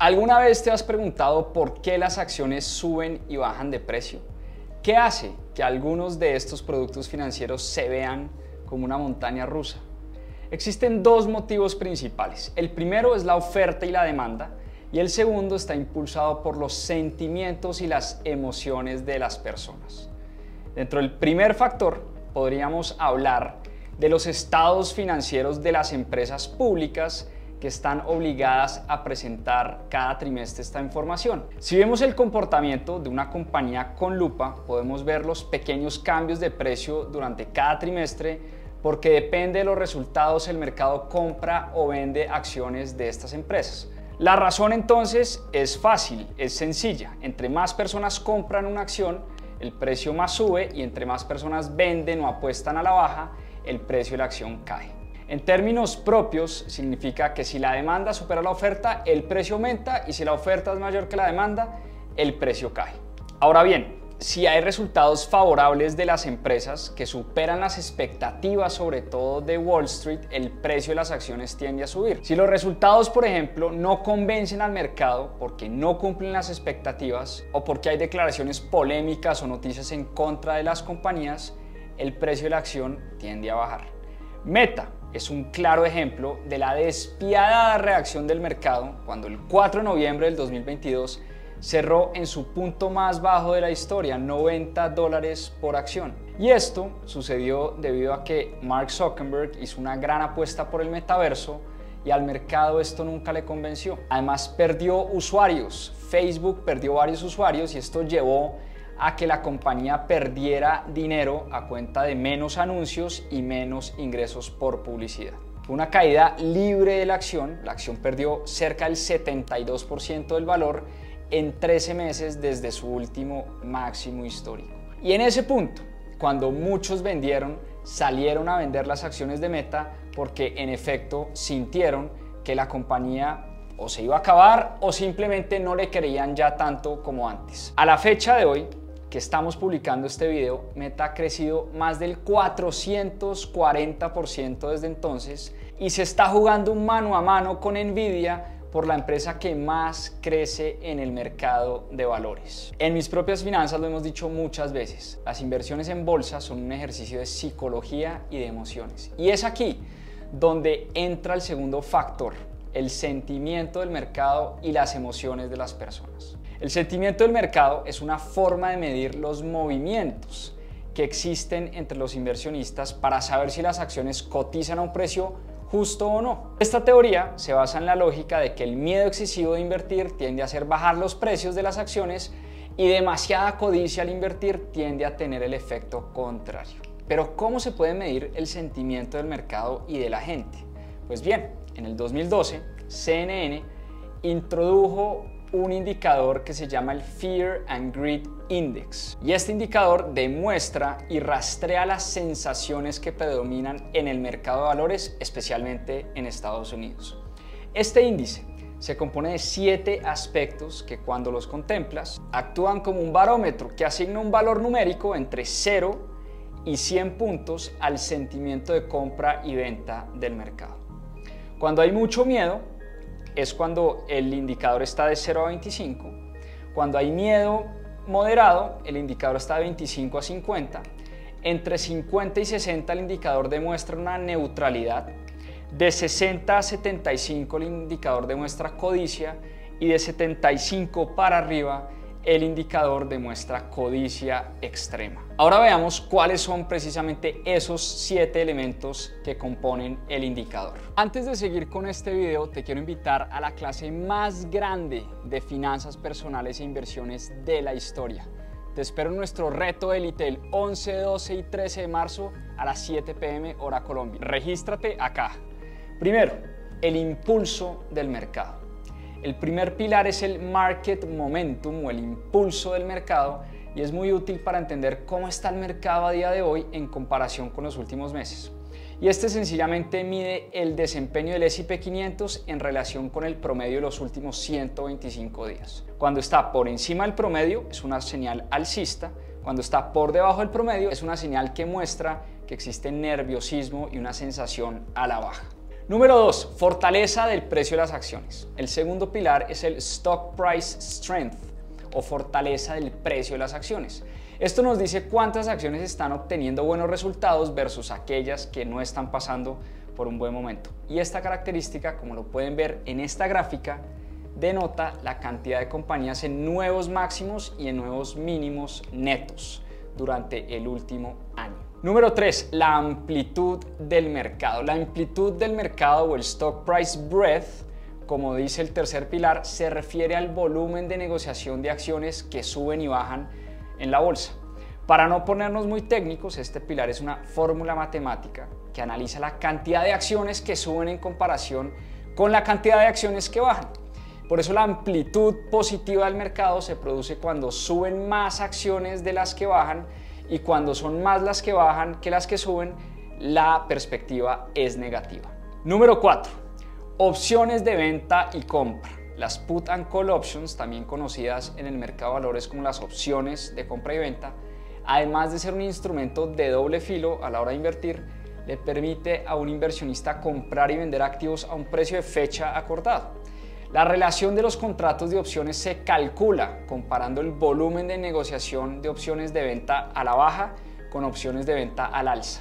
¿Alguna vez te has preguntado por qué las acciones suben y bajan de precio? ¿Qué hace que algunos de estos productos financieros se vean como una montaña rusa? Existen dos motivos principales. El primero es la oferta y la demanda, y el segundo está impulsado por los sentimientos y las emociones de las personas. Dentro del primer factor, podríamos hablar de los estados financieros de las empresas públicas que están obligadas a presentar cada trimestre esta información. Si vemos el comportamiento de una compañía con lupa, podemos ver los pequeños cambios de precio durante cada trimestre, porque depende de los resultados el mercado compra o vende acciones de estas empresas. La razón entonces es fácil, es sencilla. Entre más personas compran una acción, el precio más sube, y entre más personas venden o apuestan a la baja, el precio de la acción cae. En términos propios, significa que si la demanda supera la oferta, el precio aumenta, y si la oferta es mayor que la demanda, el precio cae. Ahora bien, si hay resultados favorables de las empresas que superan las expectativas, sobre todo de Wall Street, el precio de las acciones tiende a subir. Si los resultados, por ejemplo, no convencen al mercado porque no cumplen las expectativas o porque hay declaraciones polémicas o noticias en contra de las compañías, el precio de la acción tiende a bajar. Meta es un claro ejemplo de la despiadada reacción del mercado cuando el 4 de noviembre del 2022 cerró en su punto más bajo de la historia, $90 por acción. Y esto sucedió debido a que Mark Zuckerberg hizo una gran apuesta por el metaverso y al mercado esto nunca le convenció. Además, perdió usuarios. Facebook perdió varios usuarios y esto llevó a que la compañía perdiera dinero a cuenta de menos anuncios y menos ingresos por publicidad. Fue una caída libre de la acción perdió cerca del 72% del valor en 13 meses desde su último máximo histórico. Y en ese punto, cuando muchos vendieron, salieron a vender las acciones de Meta porque en efecto sintieron que la compañía o se iba a acabar o simplemente no le creían ya tanto como antes. A la fecha de hoy, que estamos publicando este video, Meta ha crecido más del 440% desde entonces y se está jugando un mano a mano con Nvidia por la empresa que más crece en el mercado de valores. En mis propias finanzas lo hemos dicho muchas veces, las inversiones en bolsa son un ejercicio de psicología y de emociones. Y es aquí donde entra el segundo factor, el sentimiento del mercado y las emociones de las personas. El sentimiento del mercado es una forma de medir los movimientos que existen entre los inversionistas para saber si las acciones cotizan a un precio justo o no. Esta teoría se basa en la lógica de que el miedo excesivo de invertir tiende a hacer bajar los precios de las acciones y demasiada codicia al invertir tiende a tener el efecto contrario. Pero ¿cómo se puede medir el sentimiento del mercado y de la gente? Pues bien, en el 2012, CNN introdujo un indicador que se llama el Fear and Greed Index. Y este indicador demuestra y rastrea las sensaciones que predominan en el mercado de valores, especialmente en Estados Unidos. Este índice se compone de 7 aspectos que, cuando los contemplas, actúan como un barómetro que asigna un valor numérico entre 0 y 100 puntos al sentimiento de compra y venta del mercado. Cuando hay mucho miedo, es cuando el indicador está de 0 a 25. Cuando hay miedo moderado, el indicador está de 25 a 50. Entre 50 y 60 el indicador demuestra una neutralidad. De 60 a 75 el indicador demuestra codicia. Y de 75 para arriba el indicador demuestra codicia extrema. Ahora veamos cuáles son precisamente esos 7 elementos que componen el indicador. Antes de seguir con este video, te quiero invitar a la clase más grande de finanzas personales e inversiones de la historia. Te espero en nuestro reto élite el 11, 12 y 13 de marzo a las 7 p.m. hora Colombia. Regístrate acá. Primero, el impulso del mercado. El primer pilar es el market momentum o el impulso del mercado y es muy útil para entender cómo está el mercado a día de hoy en comparación con los últimos meses. Y este sencillamente mide el desempeño del S&P 500 en relación con el promedio de los últimos 125 días. Cuando está por encima del promedio es una señal alcista, cuando está por debajo del promedio es una señal que muestra que existe nerviosismo y una sensación a la baja. Número 2, fortaleza del precio de las acciones. El segundo pilar es el Stock Price Strength o fortaleza del precio de las acciones. Esto nos dice cuántas acciones están obteniendo buenos resultados versus aquellas que no están pasando por un buen momento. Y esta característica, como lo pueden ver en esta gráfica, denota la cantidad de compañías en nuevos máximos y en nuevos mínimos netos durante el último año. Número 3, la amplitud del mercado. La amplitud del mercado o el Stock Price Breadth, como dice el tercer pilar, se refiere al volumen de negociación de acciones que suben y bajan en la bolsa. Para no ponernos muy técnicos, este pilar es una fórmula matemática que analiza la cantidad de acciones que suben en comparación con la cantidad de acciones que bajan. Por eso la amplitud positiva del mercado se produce cuando suben más acciones de las que bajan, y cuando son más las que bajan que las que suben, la perspectiva es negativa. Número 4. Opciones de venta y compra. Las Put and Call Options, también conocidas en el mercado de valores como las opciones de compra y venta, además de ser un instrumento de doble filo a la hora de invertir, le permite a un inversionista comprar y vender activos a un precio de fecha acordado. La relación de los contratos de opciones se calcula comparando el volumen de negociación de opciones de venta a la baja con opciones de venta al alza.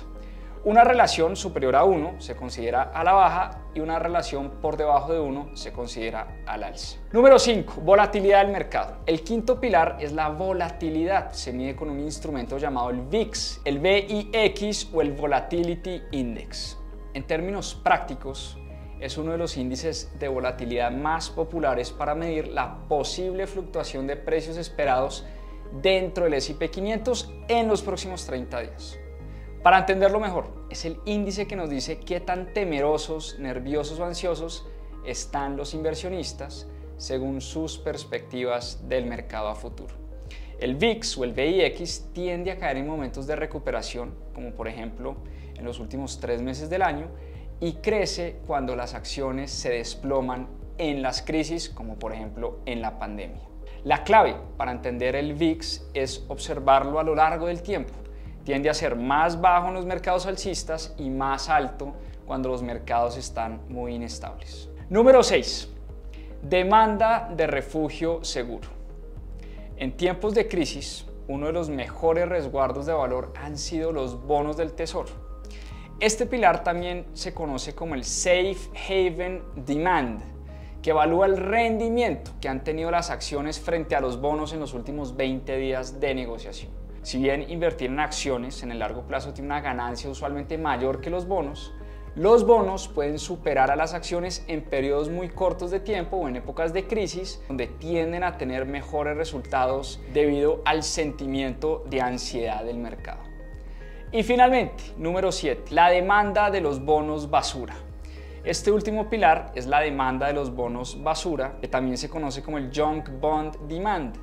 Una relación superior a 1 se considera a la baja y una relación por debajo de 1 se considera al alza. Número 5. Volatilidad del mercado. El quinto pilar es la volatilidad. Se mide con un instrumento llamado el VIX, el VIX o el Volatility Index. En términos prácticos, es uno de los índices de volatilidad más populares para medir la posible fluctuación de precios esperados dentro del S&P 500 en los próximos 30 días. Para entenderlo mejor, es el índice que nos dice qué tan temerosos, nerviosos o ansiosos están los inversionistas según sus perspectivas del mercado a futuro. El VIX o el VIX tiende a caer en momentos de recuperación, como por ejemplo en los últimos 3 meses del año, y crece cuando las acciones se desploman en las crisis, como por ejemplo en la pandemia. La clave para entender el VIX es observarlo a lo largo del tiempo. Tiende a ser más bajo en los mercados alcistas y más alto cuando los mercados están muy inestables. Número 6. Demanda de refugio seguro. En tiempos de crisis, uno de los mejores resguardos de valor han sido los bonos del tesoro. Este pilar también se conoce como el Safe Haven Demand, que evalúa el rendimiento que han tenido las acciones frente a los bonos en los últimos 20 días de negociación. Si bien invertir en acciones en el largo plazo tiene una ganancia usualmente mayor que los bonos pueden superar a las acciones en periodos muy cortos de tiempo o en épocas de crisis, donde tienden a tener mejores resultados debido al sentimiento de ansiedad del mercado. Y finalmente, número 7, la demanda de los bonos basura. Este último pilar es la demanda de los bonos basura, que también se conoce como el Junk Bond Demand,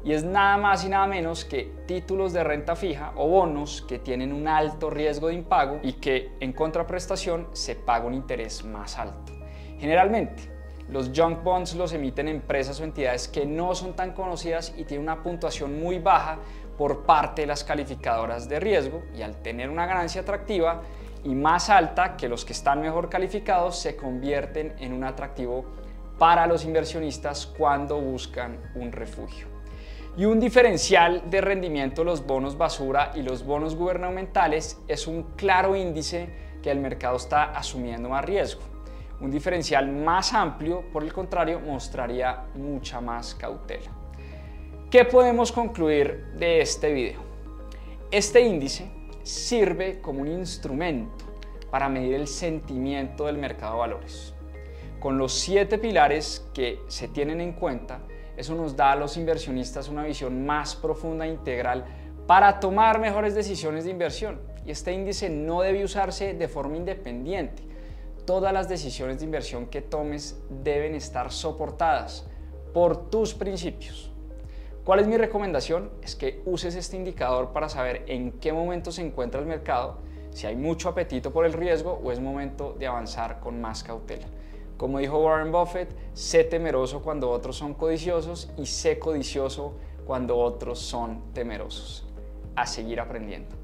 y es nada más y nada menos que títulos de renta fija o bonos que tienen un alto riesgo de impago y que en contraprestación se paga un interés más alto. Generalmente, los junk bonds los emiten empresas o entidades que no son tan conocidas y tienen una puntuación muy baja por parte de las calificadoras de riesgo, y al tener una ganancia atractiva y más alta que los que están mejor calificados, se convierten en un atractivo para los inversionistas cuando buscan un refugio. Y un diferencial de rendimiento de los bonos basura y los bonos gubernamentales es un claro índice que el mercado está asumiendo más riesgo. Un diferencial más amplio, por el contrario, mostraría mucha más cautela. ¿Qué podemos concluir de este video? Este índice sirve como un instrumento para medir el sentimiento del mercado de valores. Con los 7 pilares que se tienen en cuenta, eso nos da a los inversionistas una visión más profunda e integral para tomar mejores decisiones de inversión. Y este índice no debe usarse de forma independiente. Todas las decisiones de inversión que tomes deben estar soportadas por tus principios. ¿Cuál es mi recomendación? Es que uses este indicador para saber en qué momento se encuentra el mercado, si hay mucho apetito por el riesgo o es momento de avanzar con más cautela. Como dijo Warren Buffett, sé temeroso cuando otros son codiciosos y sé codicioso cuando otros son temerosos. A seguir aprendiendo.